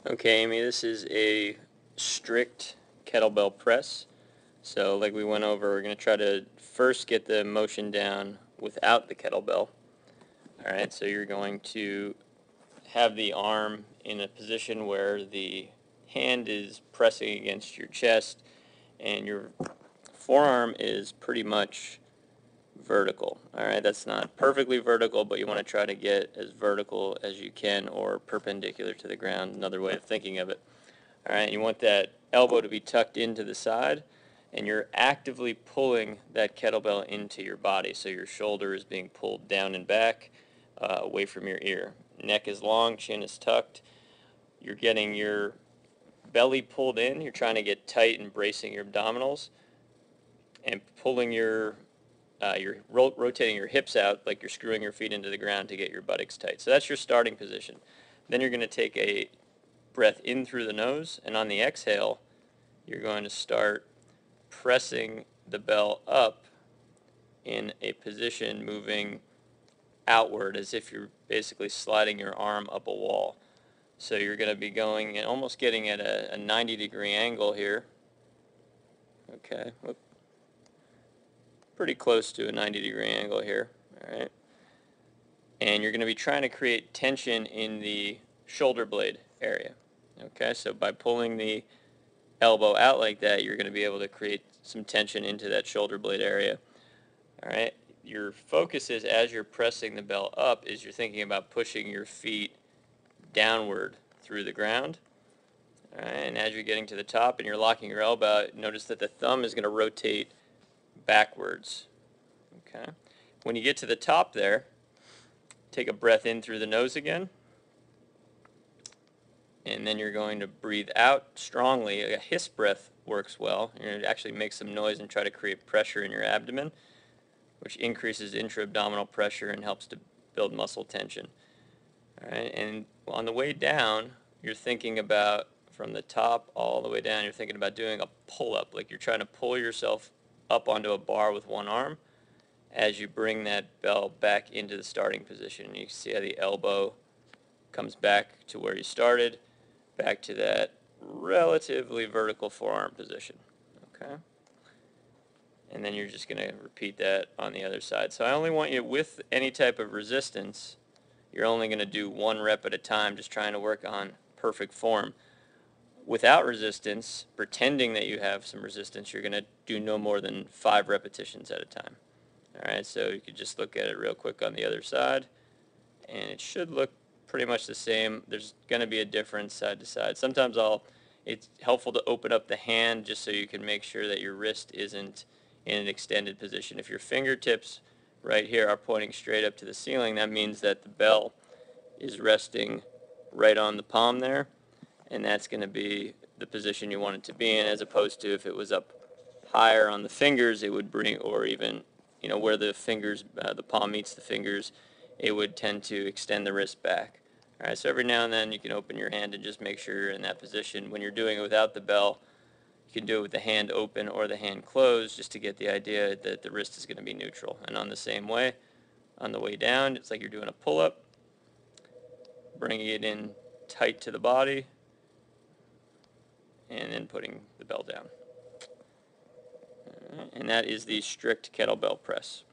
Okay, Amy, this is a strict kettlebell press. So like we went over, we're going to try to first get the motion down without the kettlebell. Alright, so you're going to have the arm in a position where the hand is pressing against your chest and your forearm is pretty much vertical. Alright, that's not perfectly vertical, but you want to try to get as vertical as you can or perpendicular to the ground, another way of thinking of it. Alright, you want that elbow to be tucked into the side, and you're actively pulling that kettlebell into your body, so your shoulder is being pulled down and back, away from your ear. Neck is long, chin is tucked. You're getting your belly pulled in, you're trying to get tight and bracing your abdominals, and pulling you're rotating your hips out like you're screwing your feet into the ground to get your buttocks tight. So that's your starting position. Then you're going to take a breath in through the nose, and on the exhale, you're going to start pressing the bell up in a position moving outward as if you're basically sliding your arm up a wall. So you're going to be going and almost getting at a 90-degree angle here. Okay, pretty close to a 90-degree angle here. All right. And you're going to be trying to create tension in the shoulder blade area. Okay, so by pulling the elbow out like that, you're going to be able to create some tension into that shoulder blade area. All right. Your focus is, as you're pressing the bell up, is you're thinking about pushing your feet downward through the ground. All right, and as you're getting to the top and you're locking your elbow, notice that the thumb is going to rotate backwards. Okay. When you get to the top there, take a breath in through the nose again, and then you're going to breathe out strongly. A hiss breath works well. You're going to actually make some noise and try to create pressure in your abdomen, which increases intra-abdominal pressure and helps to build muscle tension. All right, and on the way down, you're thinking about, from the top all the way down, you're thinking about doing a pull-up, like you're trying to pull yourself up onto a bar with one arm as you bring that bell back into the starting position. And you can see how the elbow comes back to where you started, back to that relatively vertical forearm position. Okay? And then you're just going to repeat that on the other side. So I only want you, with any type of resistance, you're only going to do one rep at a time, just trying to work on perfect form. Without resistance, pretending that you have some resistance, you're going to do no more than 5 repetitions at a time. Alright, so you could just look at it real quick on the other side, and it should look pretty much the same. There's going to be a difference side to side. Sometimes it's helpful to open up the hand just so you can make sure that your wrist isn't in an extended position. If your fingertips right here are pointing straight up to the ceiling, that means that the bell is resting right on the palm there, and that's going to be the position you want it to be in, as opposed to if it was up higher on the fingers, it would bring, or even where the fingers, the palm meets the fingers, it would tend to extend the wrist back. All right, so every now and then you can open your hand and just make sure you're in that position. When you're doing it without the bell, you can do it with the hand open or the hand closed, just to get the idea that the wrist is going to be neutral. And on the same way, on the way down, it's like you're doing a pull-up, bringing it in tight to the body, and then putting the bell down. And that is the strict kettlebell press.